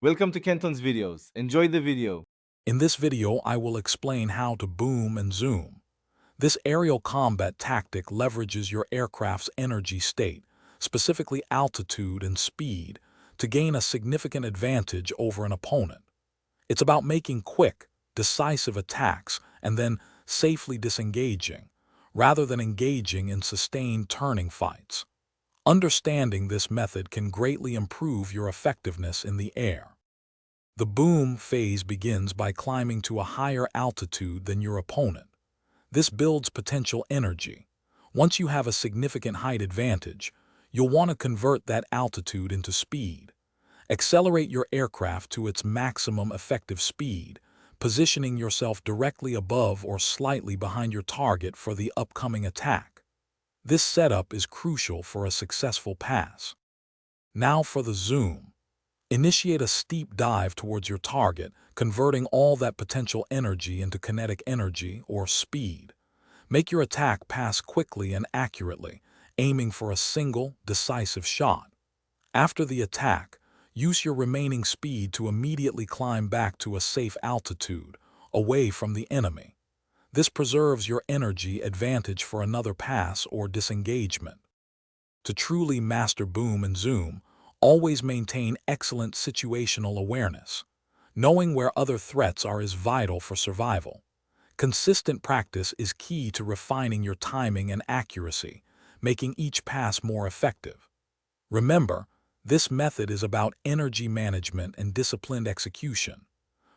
Welcome to Kenton's videos. Enjoy the video. In this video, I will explain how to boom and zoom. This aerial combat tactic leverages your aircraft's energy state, specifically altitude and speed, to gain a significant advantage over an opponent. It's about making quick, decisive attacks and then safely disengaging, rather than engaging in sustained turning fights. Understanding this method can greatly improve your effectiveness in the air. The boom phase begins by climbing to a higher altitude than your opponent. This builds potential energy. Once you have a significant height advantage, you'll want to convert that altitude into speed. Accelerate your aircraft to its maximum effective speed, positioning yourself directly above or slightly behind your target for the upcoming attack. This setup is crucial for a successful pass. Now for the zoom. Initiate a steep dive towards your target, converting all that potential energy into kinetic energy or speed. Make your attack pass quickly and accurately, aiming for a single, decisive shot. After the attack, use your remaining speed to immediately climb back to a safe altitude, away from the enemy. This preserves your energy advantage for another pass or disengagement. To truly master boom and zoom, always maintain excellent situational awareness. Knowing where other threats are is vital for survival. Consistent practice is key to refining your timing and accuracy, making each pass more effective. Remember, this method is about energy management and disciplined execution.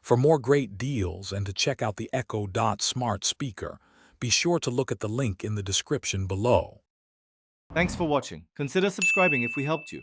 For more great deals and to check out the Echo Dot smart speaker, be sure to look at the link in the description below. Thanks for watching. Consider subscribing if we helped you.